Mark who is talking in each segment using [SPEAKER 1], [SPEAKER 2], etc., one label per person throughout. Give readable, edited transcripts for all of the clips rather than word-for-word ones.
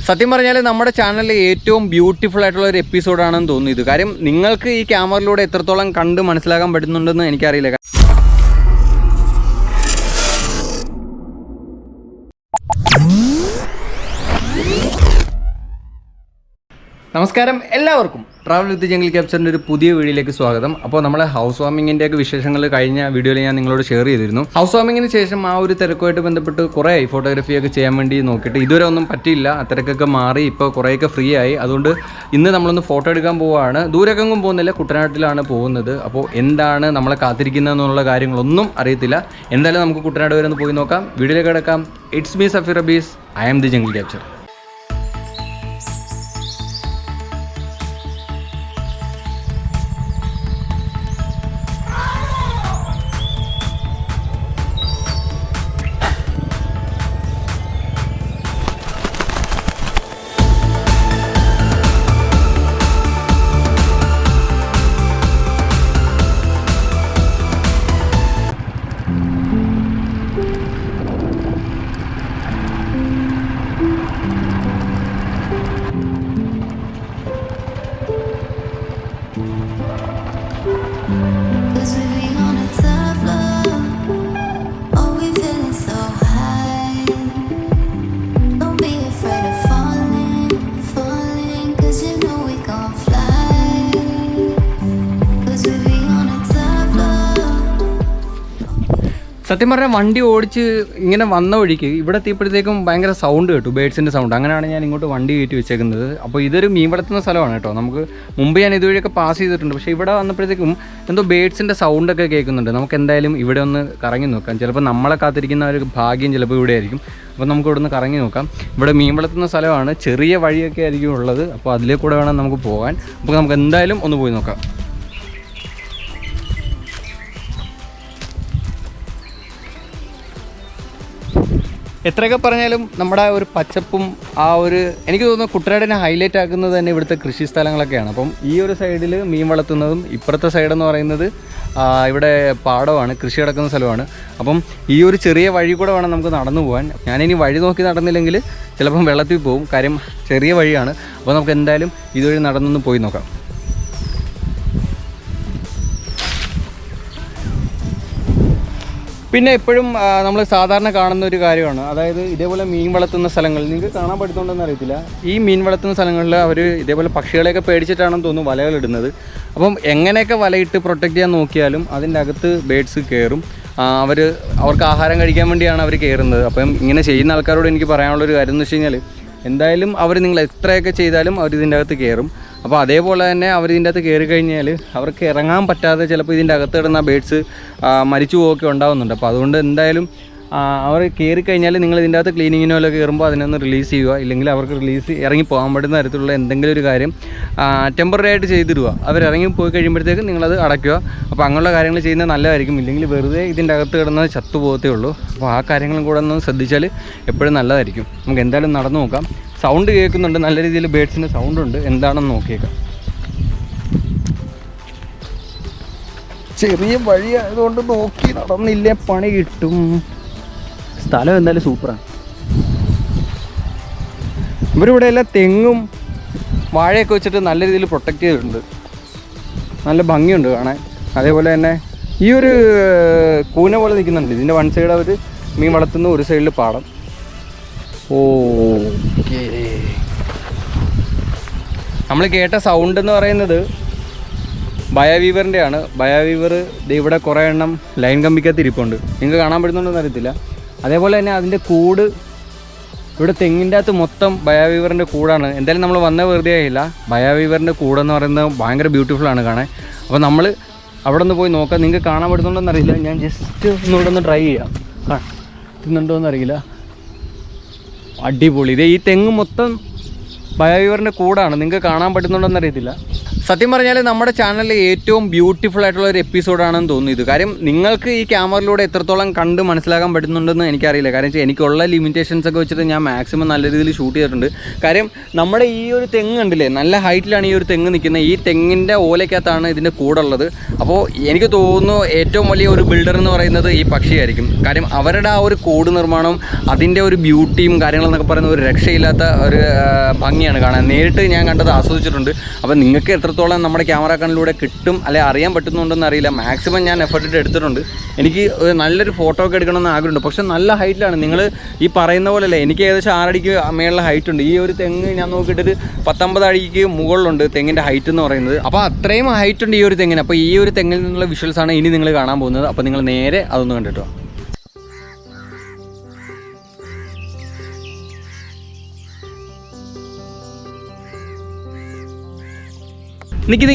[SPEAKER 1] സത്യം പറഞ്ഞാൽ നമ്മുടെ ചാനലിൽ ഏറ്റവും ബ്യൂട്ടിഫുൾ ആയിട്ടുള്ള ഒരു എപ്പിസോഡാണെന്ന് തോന്നുന്നു ഇത്. കാര്യം നിങ്ങൾക്ക് ഈ ക്യാമറയിലൂടെ എത്രത്തോളം കണ്ട് മനസ്സിലാക്കാൻ പറ്റുന്നുണ്ടെന്ന് എനിക്കറിയില്ല. നമസ്കാരം എല്ലാവർക്കും. ട്രാവൽ വിത്ത് ജംഗിൾ ക്യാപ്ചറിൻ്റെ ഒരു പുതിയ വീഡിയോയിലേക്ക് സ്വാഗതം. അപ്പോൾ നമ്മളെ ഹൗസ് വാമിങ്ങിൻ്റെയൊക്കെ വിശേഷങ്ങൾ കഴിഞ്ഞ വീഡിയോയിൽ ഞാൻ നിങ്ങളോട് ഷെയർ ചെയ്തിരുന്നു. ഹൗസ് വാമിങ്ങിന് ശേഷം ആ ഒരു തിരക്കുമായിട്ട് ബന്ധപ്പെട്ട് കുറേ ഫോട്ടോഗ്രാഫിയൊക്കെ ചെയ്യാൻ വേണ്ടി നോക്കിയിട്ട് ഇതുവരെ ഒന്നും പറ്റിയില്ല. ആ തിരക്കൊക്കെ മാറി ഇപ്പോൾ കുറേയൊക്കെ ഫ്രീ ആയി. അതുകൊണ്ട് ഇന്ന് നമ്മളൊന്ന് ഫോട്ടോ എടുക്കാൻ പോവുകയാണ്. ദൂരക്കെങ്ങും പോകുന്നില്ല, കുട്ടനാട്ടിലാണ് പോകുന്നത്. അപ്പോൾ എന്താണ് നമ്മളെ കാത്തിരിക്കുന്നതെന്നുള്ള കാര്യങ്ങളൊന്നും അറിയത്തില്ല. എന്തായാലും നമുക്ക് കുട്ടനാട് വരെ ഒന്ന് പോയി നോക്കാം. വീഡിയോയിലേക്ക് കിടക്കാം. It's me Safeer Abees. I am the jungle capture. സത്യം പറഞ്ഞാൽ വണ്ടി ഓടിച്ച് ഇങ്ങനെ വന്ന വഴിക്ക് ഇവിടെ എത്തിയപ്പോഴത്തേക്കും ഭയങ്കര സൗണ്ട് കേട്ടു, ബേഡ്സിൻ്റെ സൗണ്ട്. അങ്ങനെയാണ് ഞാൻ ഇങ്ങോട്ട് വണ്ടി കയറ്റി വെച്ചേക്കുന്നത്. അപ്പോൾ ഇതൊരു മീൻ വളർത്തുന്ന സ്ഥലമാണ് കേട്ടോ. നമുക്ക് മുമ്പ് ഞാൻ ഇതുവഴിയൊക്കെ പാസ് ചെയ്തിട്ടുണ്ട്. പക്ഷേ ഇവിടെ വന്നപ്പോഴത്തേക്കും എന്തോ ബേഡ്സിൻ്റെ സൗണ്ടൊക്കെ കേൾക്കുന്നുണ്ട്. നമുക്ക് എന്തായാലും ഇവിടെ ഒന്ന് കറങ്ങി നോക്കാം. ചിലപ്പോൾ നമ്മളെ കാത്തിരിക്കുന്ന ഒരു ഭാഗ്യം ചിലപ്പോൾ ഇവിടെ ആയിരിക്കും. അപ്പോൾ നമുക്ക് ഇവിടെ നിന്ന് കറങ്ങി നോക്കാം. ഇവിടെ മീൻ വളർത്തുന്ന സ്ഥലമാണ്. ചെറിയ വഴിയൊക്കെ ആയിരിക്കും ഉള്ളത്. അപ്പോൾ അതിലേ കൂടെ വേണം നമുക്ക് പോകാൻ. അപ്പോൾ നമുക്ക് എന്തായാലും ഒന്ന് പോയി നോക്കാം. എത്രയൊക്കെ പറഞ്ഞാലും നമ്മുടെ ഒരു പച്ചപ്പും ആ ഒരു എനിക്ക് തോന്നുന്നു കുട്ടനാടിനെ ഹൈലൈറ്റ് ആക്കുന്നത് തന്നെ ഇവിടുത്തെ കൃഷി സ്ഥലങ്ങളൊക്കെയാണ്. അപ്പം ഈ ഒരു സൈഡിൽ മീൻ വളർത്തുന്നതും ഇപ്പുറത്തെ സൈഡെന്ന് പറയുന്നത് ഇവിടെ പാടമാണ്, കൃഷി നടക്കുന്ന സ്ഥലമാണ്. അപ്പം ഈ ഒരു ചെറിയ വഴി കൂടെ വേണം നമുക്ക് നടന്നു പോകാൻ. ഞാനിനി വഴി നോക്കി നടന്നില്ലെങ്കിൽ ചിലപ്പം വെള്ളത്തിൽ പോകും. കാര്യം ചെറിയ വഴിയാണ്. അപ്പോൾ നമുക്ക് എന്തായാലും ഇതുവഴി നടന്നൊന്ന് പോയി നോക്കാം. പിന്നെ എപ്പോഴും നമ്മൾ സാധാരണ കാണുന്ന ഒരു കാര്യമാണ്, അതായത് ഇതേപോലെ മീൻ വളർത്തുന്ന സ്ഥലങ്ങൾ നിങ്ങൾക്ക് കാണാൻ പറ്റുന്നുണ്ടെന്ന് അറിയത്തില്ല. ഈ മീൻ വളർത്തുന്ന സ്ഥലങ്ങളിൽ അവർ ഇതേപോലെ പക്ഷികളെയൊക്കെ പേടിച്ചിട്ടാണെന്ന് തോന്നുന്നു വലകളിടുന്നത്. അപ്പം എങ്ങനെയൊക്കെ വലയിട്ട് പ്രൊട്ടക്റ്റ് ചെയ്യാൻ നോക്കിയാലും അതിൻ്റെ അകത്ത് ബേഡ്സ് കയറും. അവർക്ക് ആഹാരം കഴിക്കാൻ വേണ്ടിയാണ് അവർ കയറുന്നത്. അപ്പം ഇങ്ങനെ ചെയ്യുന്ന ആൾക്കാരോട് എനിക്ക് പറയാനുള്ളൊരു കാര്യം എന്ന് വെച്ച് കഴിഞ്ഞാൽ എന്തായാലും നിങ്ങൾ എത്രയൊക്കെ ചെയ്താലും അവർ ഇതിൻ്റെ അകത്ത് കയറും. അപ്പോൾ അതേപോലെ തന്നെ അവർ ഇതിൻ്റെ അകത്ത് കയറി കഴിഞ്ഞാൽ അവർക്ക് ഇറങ്ങാൻ പറ്റാതെ ചിലപ്പോൾ ഇതിൻ്റെ അകത്ത് കിടന്ന ബേഡ്സ് മരിച്ചു പോവുകയൊക്കെ ഉണ്ടാകുന്നുണ്ട്. അപ്പോൾ അതുകൊണ്ട് എന്തായാലും അവർ കയറി കഴിഞ്ഞാൽ നിങ്ങൾ ഇതിൻ്റെ അകത്ത് ക്ലീനിങ്ങിനോ ഒക്കെ കയറുമ്പോൾ അതിനൊന്ന് റിലീസ് ചെയ്യുക. ഇല്ലെങ്കിൽ അവർക്ക് ഇറങ്ങി പോകാൻ പറ്റുന്ന തരത്തിലുള്ള എന്തെങ്കിലും ഒരു കാര്യം ടെമ്പററി ആയിട്ട് ചെയ്തിടുക. അവരിറങ്ങി പോയി കഴിയുമ്പോഴത്തേക്കും നിങ്ങളത് അടയ്ക്കുക. അപ്പോൾ അങ്ങനെയുള്ള കാര്യങ്ങൾ ചെയ്യുന്നത് നല്ലതായിരിക്കും. ഇല്ലെങ്കിൽ വെറുതെ ഇതിൻ്റെ അകത്ത് കിടന്നത് ചത്തുപോകത്തേ ഉള്ളൂ. അപ്പോൾ ആ കാര്യങ്ങളും കൂടെ ഒന്ന് ശ്രദ്ധിച്ചാൽ എപ്പോഴും നല്ലതായിരിക്കും. നമുക്ക് എന്തായാലും നടന്നു നോക്കാം. സൗണ്ട് കേൾക്കുന്നുണ്ട്, നല്ല രീതിയിൽ ബേഡ്സിൻ്റെ സൗണ്ടുണ്ട്. എന്താണെന്ന് നോക്കിയേക്കാം. ചെറിയ വഴിയായതുകൊണ്ട് നോക്കി നടന്നില്ലേ പണി കിട്ടും. സ്ഥലം എന്തായാലും സൂപ്പറാണ്. ഇവരിവിടെ എല്ലാം തെങ്ങും വാഴയൊക്കെ വെച്ചിട്ട് നല്ല രീതിയിൽ പ്രൊട്ടക്റ്റ് ചെയ്തിട്ടുണ്ട്. നല്ല ഭംഗിയുണ്ട് കാണാൻ. അതേപോലെ തന്നെ ഈ ഒരു കൂന പോലെ നിൽക്കുന്നുണ്ട്. ഇതിൻ്റെ വൺ സൈഡ് അവർ മീൻ വളർത്തുന്നു, ഒരു സൈഡിൽ പാടം. ഓക്കേ, നമ്മൾ കേട്ട സൗണ്ട് എന്ന് പറയുന്നത് ബയാ വീവറിൻ്റെ ആണ്. ബയാ വീവർ ഇവിടെ കുറേ എണ്ണം ലൈൻ കമ്പിക്കകത്ത് ഇരിപ്പുണ്ട്. നിങ്ങൾക്ക് കാണാൻ പറ്റുന്നുണ്ടെന്ന് അറിയത്തില്ല. അതേപോലെ തന്നെ അതിൻ്റെ കൂട് ഇവിടെ തെങ്ങിൻ്റെ അകത്ത് മൊത്തം ബയാ വീവറിൻ്റെ കൂടാണ്. എന്തായാലും നമ്മൾ വന്ന വെറുതെ ആയില്ല. ബയാ വീവറിൻ്റെ കൂടെന്ന് പറയുന്നത് ഭയങ്കര ബ്യൂട്ടിഫുള്ളാണ് കാണാൻ. അപ്പോൾ നമ്മൾ അവിടെ ഒന്ന് പോയി നോക്കാം. നിങ്ങൾക്ക് കാണാൻ പറ്റുന്നുണ്ടോയെന്ന് അറിയില്ല. ഞാൻ ജസ്റ്റ് ഒന്നുകൂടെ ഒന്ന് ട്രൈ ചെയ്യാം. പറ്റുന്നുണ്ടോയെന്ന് അറിയില്ല. അടിപൊളി. ഈ തെങ്ങ് മൊത്തം ബയാ വീവറിൻ്റെ കൂടാണ്. നിങ്ങൾക്ക് കാണാൻ പറ്റുന്നുണ്ടോയെന്ന് അറിയത്തില്ല. സത്യം പറഞ്ഞാൽ നമ്മുടെ ചാനലിൽ ഏറ്റവും ബ്യൂട്ടിഫുൾ ആയിട്ടുള്ള ഒരു എപ്പിസോഡാണെന്ന് തോന്നുന്നു ഇത്. കാര്യം നിങ്ങൾക്ക് ഈ ക്യാമറയിലൂടെ എത്രത്തോളം കണ്ട് മനസ്സിലാക്കാൻ പറ്റുന്നുണ്ടെന്ന് എനിക്കറിയില്ല. കാരണം വെച്ചാൽ എനിക്കുള്ള ലിമിറ്റേഷൻസ് ഒക്കെ വെച്ചിട്ട് ഞാൻ മാക്സിമം നല്ല രീതിയിൽ ഷൂട്ട് ചെയ്തിട്ടുണ്ട്. കാര്യം നമ്മുടെ ഈ ഒരു തെങ്ങ് കണ്ടില്ലേ, നല്ല ഹൈറ്റിലാണ് ഈ ഒരു തെങ്ങ് നിൽക്കുന്നത്. ഈ തെങ്ങിൻ്റെ ഓലയ്ക്കകത്താണ് ഇതിൻ്റെ കൂടുള്ളത്. അപ്പോൾ എനിക്ക് തോന്നുന്നു ഏറ്റവും വലിയ ഒരു ബിൽഡർ എന്ന് പറയുന്നത് ഈ പക്ഷിയായിരിക്കും. കാര്യം അവരുടെ ആ ഒരു കൂട് നിർമ്മാണം, അതിൻ്റെ ഒരു ബ്യൂട്ടിയും കാര്യങ്ങളെന്നൊക്കെ പറയുന്ന ഒരു രക്ഷയില്ലാത്ത ഒരു ഭംഗിയാണ് കാണാൻ. നേരിട്ട് ഞാൻ കണ്ടത് ആസ്വദിച്ചിട്ടുണ്ട്. അപ്പോൾ നിങ്ങൾക്ക് എത്രത്തോളം നമ്മുടെ ക്യാമറ കണ്ണിലൂടെ കിട്ടും അല്ലെ അറിയാൻ പറ്റുന്നുണ്ടെന്ന് അറിയില്ല. മാക്സിമം ഞാൻ എഫർട്ട് എടുത്തിട്ടുണ്ട്. എനിക്ക് ഒരു നല്ലൊരു ഫോട്ടോ ഒക്കെ എടുക്കണമെന്ന് ആഗ്രഹമുണ്ട്. പക്ഷേ നല്ല ഹൈറ്റിലാണ്. നിങ്ങൾ ഈ പറയുന്ന പോലെ അല്ലേ, എനിക്ക് ഏകദേശം 6 അടിക്ക് മേളിൽ ഹൈറ്റ് ഉണ്ട്. ഈ ഒരു തെങ്ങ് ഞാൻ നോക്കിയിട്ടൊരു 19 അടിക്ക് മുകളിലുണ്ട് തെങ്ങിൻ്റെ ഹൈറ്റ് എന്ന് പറയുന്നത്. അപ്പോൾ അത്രയും ഹൈറ്റ് ഉണ്ട് ഈ ഒരു തെങ്ങിന്. അപ്പോൾ ഈ ഒരു തെങ്ങിൽ നിന്നുള്ള വിഷ്വൽസാണ് ഇനി നിങ്ങൾ കാണാൻ പോകുന്നത്. അപ്പോൾ നിങ്ങൾ നേരെ അതൊന്ന് കണ്ടിട്ടോ. നിൽക്കി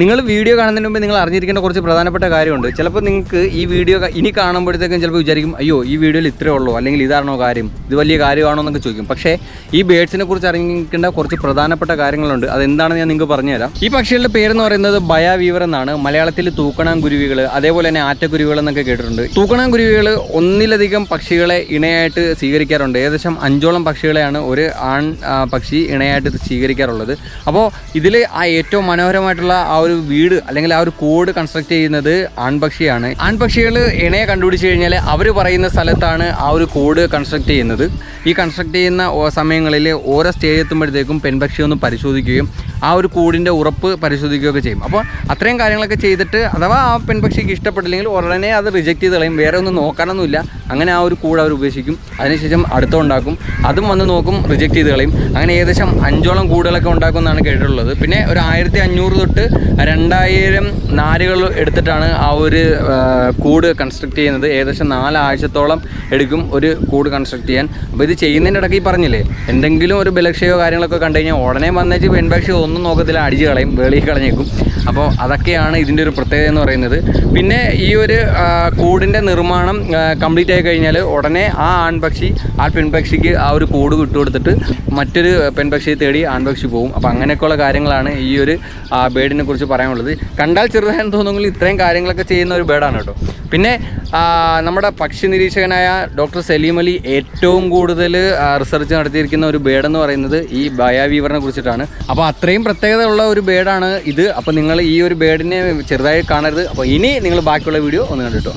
[SPEAKER 1] നിങ്ങൾ വീഡിയോ കാണുന്നതിന് മുമ്പ് നിങ്ങൾ അറിഞ്ഞിരിക്കേണ്ട കുറച്ച് പ്രധാനപ്പെട്ട കാര്യമുണ്ട്. ചിലപ്പോൾ നിങ്ങൾക്ക് ഈ വീഡിയോ ഇനി കാണുമ്പോഴത്തേക്കും ചിലപ്പോൾ വിചാരിക്കും, അയ്യോ ഈ വീഡിയോയിൽ ഇത്രേ ഉള്ളൂ, അല്ലെങ്കിൽ ഇതാണോ കാര്യം, ഇത് വലിയ കാര്യമാണോ എന്നൊക്കെ ചോദിക്കും. പക്ഷേ ഈ ബേഡ്സിനെ കുറിച്ച് അറിഞ്ഞിരിക്കേണ്ട കുറച്ച് പ്രധാനപ്പെട്ട കാര്യങ്ങളുണ്ട്. അതെന്താണെന്ന് ഞാൻ നിങ്ങൾക്ക് പറഞ്ഞുതരാം. ഈ പക്ഷികളുടെ പേരെന്ന് പറയുന്നത് ബയ വീവർ എന്നാണ്. മലയാളത്തിൽ തൂക്കണാംകുരുവികൾ, അതേപോലെ തന്നെ ആറ്റക്കുരുവികൾ എന്നൊക്കെ കേട്ടിട്ടുണ്ട്. തൂക്കണാംകുരുവികൾ ഒന്നിലധികം പക്ഷികളെ ഇണയായിട്ട് സ്വീകരിക്കാറുണ്ട്. ഏകദേശം 5ഓളം പക്ഷികളെയാണ് ഒരു ആൺ പക്ഷി ഇണയായിട്ട് സ്വീകരിക്കാറുള്ളത്. അപ്പോൾ ഇതിൽ ആ ഏറ്റവും മനോഹരമായിട്ടുള്ള ആ ഒരു വീട് അല്ലെങ്കിൽ ആ ഒരു കൂട് കൺസ്ട്രക്ട് ചെയ്യുന്നത് ആൺപക്ഷിയാണ്. ആൺപക്ഷികൾ ഇണയെ കണ്ടുപിടിച്ച് കഴിഞ്ഞാൽ അവർ പറയുന്ന സ്ഥലത്താണ് ആ ഒരു കൂട് കൺസ്ട്രക്ട് ചെയ്യുന്നത്. ഈ കൺസ്ട്രക്ട് ചെയ്യുന്ന സമയങ്ങളിൽ ഓരോ സ്റ്റേജ് എത്തുമ്പോഴത്തേക്കും പെൺപക്ഷി ഒന്ന് പരിശോധിക്കുകയും ആ ഒരു കൂടിൻ്റെ ഉറപ്പ് പരിശോധിക്കുകയൊക്കെ ചെയ്യും. അപ്പോൾ അത്രയും കാര്യങ്ങളൊക്കെ ചെയ്തിട്ട് അഥവാ ആ പെൺപക്ഷിക്ക് ഇഷ്ടപ്പെട്ടില്ലെങ്കിൽ ഉടനെ അത് റിജക്റ്റ് ചെയ്ത് കളയും. വേറെ ഒന്നും നോക്കാനൊന്നുമില്ല. അങ്ങനെ ആ ഒരു കൂട് അവർ ഉപേക്ഷിക്കും. അതിനുശേഷം അടുത്തുണ്ടാക്കും, അതും വന്ന് നോക്കും, റിജക്റ്റ് ചെയ്ത് കളയും. അങ്ങനെ ഏകദേശം 5ഓളം കൂടുകളൊക്കെ ഉണ്ടാക്കുമെന്നാണ് കേട്ടിട്ടുള്ളത്. പിന്നെ ഒരു 1500 തൊട്ട് 2000 നാരുകൾ എടുത്തിട്ടാണ് ആ ഒരു കൂട് കൺസ്ട്രക്ട് ചെയ്യുന്നത്. ഏകദേശം 4 ആഴ്ചത്തോളം എടുക്കും ഒരു കൂട് കൺസ്ട്രക്ട് ചെയ്യാൻ. അപ്പോൾ ഇത് ചെയ്യുന്നതിൻ്റെ ഇടയ്ക്ക് ഈ പറഞ്ഞില്ലേ, എന്തെങ്കിലും ഒരു ബലക്ഷയോ കാര്യങ്ങളൊക്കെ കണ്ടു കഴിഞ്ഞാൽ ഉടനെ വന്നേച്ച് പെൺപക്ഷി ഒന്നും നോക്കത്തില്ല, അടിച്ച് കളയും, വെളിയിൽ കളഞ്ഞേക്കും. അപ്പോൾ അതൊക്കെയാണ് ഇതിൻ്റെ ഒരു പ്രത്യേകത എന്ന് പറയുന്നത്. പിന്നെ ഈ ഒരു കൂടിൻ്റെ നിർമ്മാണം കംപ്ലീറ്റ് ആയി കഴിഞ്ഞാൽ ഉടനെ ആ ആൺപക്ഷി ആ പെൺപക്ഷിക്ക് ആ ഒരു കൂട് വിട്ടുകൊടുത്തിട്ട് മറ്റൊരു പെൺപക്ഷിയെ തേടി ആൺപക്ഷി പോകും. അപ്പോൾ അങ്ങനെയൊക്കെയുള്ള കാര്യങ്ങളാണ് ഈ ഒരു ബേഡിനെ കുറിച്ച് പറയാനുള്ളത്. കണ്ടാൽ ചെറുതായെന്ന് തോന്നുമെങ്കിൽ ഇത്രയും കാര്യങ്ങളൊക്കെ ചെയ്യുന്ന ഒരു ബേഡാണ് കേട്ടോ. പിന്നെ നമ്മുടെ പക്ഷി നിരീക്ഷകനായ ഡോക്ടർ സലീം അലി ഏറ്റവും കൂടുതൽ റിസർച്ച് നടത്തിയിരിക്കുന്ന ഒരു ബേഡെന്ന് പറയുന്നത് ഈ ബയ വീവറിനെ കുറിച്ചിട്ടാണ്. അപ്പോൾ അത്രയും പ്രത്യേകത ഉള്ള ഒരു ബേഡാണ് ഇത്. അപ്പോൾ നിങ്ങൾ ഈ ഒരു ബേഡിനെ ചെറുതായി കാണരുത്. അപ്പോൾ ഇനി നിങ്ങൾ ബാക്കിയുള്ള വീഡിയോ ഒന്ന് കണ്ടിട്ടോ.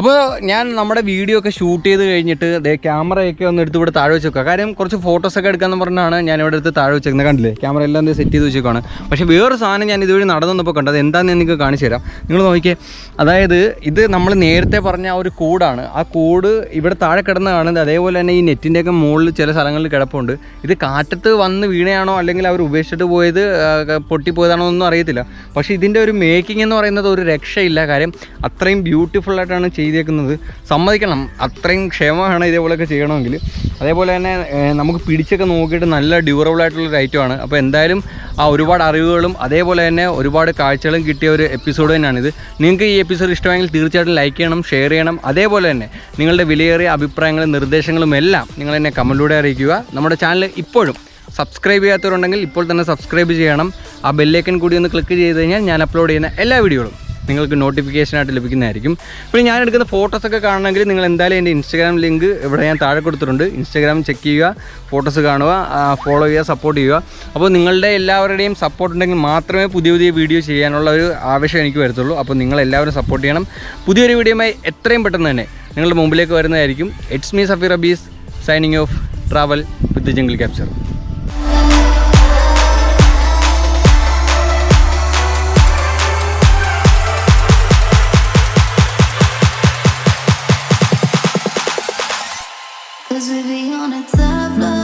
[SPEAKER 1] അപ്പോൾ ഞാൻ നമ്മുടെ വീഡിയോ ഒക്കെ ഷൂട്ട് ചെയ്ത് കഴിഞ്ഞിട്ട് ക്യാമറയൊക്കെ ഒന്ന് എടുത്ത് ഇവിടെ താഴെ വെച്ച് വെക്കുക. കാര്യം കുറച്ച് ഫോട്ടോസൊക്കെ എടുക്കാമെന്ന് പറഞ്ഞാണ് ഞാൻ ഇവിടെ എടുത്ത് താഴെ വെച്ചേക്കുന്നത്. കണ്ടില്ലേ, ക്യാമറ എല്ലാം സെറ്റ് ചെയ്ത് വെച്ചേക്കാണ്. പക്ഷേ വേറൊരു സാധനം ഞാൻ ഇതുവഴി നടന്നപ്പോൾ കണ്ടത് എന്താണെന്ന് എനിക്ക് കാണിച്ചു തരാം. നിങ്ങൾ നോക്കിയേ, അതായത് ഇത് നമ്മൾ നേരത്തെ പറഞ്ഞ ആ ഒരു കൂടാണ്. ആ കൂട് ഇവിടെ താഴെ കിടന്ന് കാണുന്നത്. അതേപോലെ തന്നെ ഈ നെറ്റിൻ്റെയൊക്കെ മുകളിൽ ചില സ്ഥലങ്ങളിൽ കിടപ്പുണ്ട്. ഇത് കാറ്റത്ത് വന്ന് വീണയാണോ അല്ലെങ്കിൽ അവർ ഉപേക്ഷിച്ചിട്ട് പോയത് പൊട്ടിപ്പോയതാണോ ഒന്നും അറിയത്തില്ല. പക്ഷേ ഇതിൻ്റെ ഒരു മേക്കിംഗ് എന്ന് പറയുന്നത് ഒരു രക്ഷയില്ല. കാര്യം അത്രയും ബ്യൂട്ടിഫുള്ളായിട്ടാണ് ചെയ്തേക്കുന്നത്. സമ്മതിക്കണം, അത്രയും ക്ഷമമാണ് ഇതേപോലെയൊക്കെ ചെയ്യണമെങ്കിൽ. അതേപോലെ തന്നെ നമുക്ക് പിടിച്ചൊക്കെ നോക്കിയിട്ട് നല്ല ഡ്യൂറബിളായിട്ടുള്ളൊരു ഐറ്റമാണ്. അപ്പോൾ എന്തായാലും ആ ഒരുപാട് അറിവുകളും അതേപോലെ തന്നെ ഒരുപാട് കാഴ്ചകളും കിട്ടിയ ഒരു എപ്പിസോഡ് തന്നെയാണിത്. നിങ്ങൾക്ക് ഈ എപ്പിസോഡ് ഇഷ്ടമെങ്കിൽ തീർച്ചയായിട്ടും ലൈക്ക് ചെയ്യണം, ഷെയർ ചെയ്യണം. അതേപോലെ തന്നെ നിങ്ങളുടെ വിലയേറിയ അഭിപ്രായങ്ങളും നിർദ്ദേശങ്ങളും എല്ലാം നിങ്ങൾ എന്നെ കമൻറ്റിലൂടെ അറിയിക്കുക. നമ്മുടെ ചാനൽ ഇപ്പോഴും സബ്സ്ക്രൈബ് ചെയ്യാത്തവരുണ്ടെങ്കിൽ ഇപ്പോൾ തന്നെ സബ്സ്ക്രൈബ് ചെയ്യണം. ആ ബെല്ലൈക്കൻ കൂടി ഒന്ന് ക്ലിക്ക് ചെയ്ത് കഴിഞ്ഞാൽ ഞാൻ അപ്ലോഡ് ചെയ്യുന്ന എല്ലാ വീഡിയോകളും നിങ്ങൾക്ക് നോട്ടിഫിക്കേഷനായിട്ട് ലഭിക്കുന്നതായിരിക്കും. പിന്നെ ഞാൻ എടുക്കുന്ന ഫോട്ടോസൊക്കെ കാണണമെങ്കിൽ നിങ്ങൾ എന്തായാലും എൻ്റെ ഇൻസ്റ്റാഗ്രാം ലിങ്ക് ഇവിടെ ഞാൻ താഴെ കൊടുത്തിട്ടുണ്ട്. ഇൻസ്റ്റാഗ്രാം ചെക്ക് ചെയ്യുക, ഫോട്ടോസ് കാണുക, ഫോളോ ചെയ്യുക, സപ്പോർട്ട് ചെയ്യുക. അപ്പോൾ നിങ്ങളുടെ എല്ലാവരുടെയും സപ്പോർട്ട് ഉണ്ടെങ്കിൽ മാത്രമേ പുതിയ പുതിയ വീഡിയോ ചെയ്യാനുള്ള ഒരു ആവശ്യം എനിക്ക് വരത്തുള്ളൂ. അപ്പോൾ നിങ്ങളെല്ലാവരും സപ്പോർട്ട് ചെയ്യണം. പുതിയൊരു വീഡിയോയുമായി എത്രയും പെട്ടെന്ന് തന്നെ നിങ്ങളുടെ മുമ്പിലേക്ക് വരുന്നതായിരിക്കും. It's me Safeer Abees signing off. Travel with the jungle capture.
[SPEAKER 2] Cause we be on a top floor.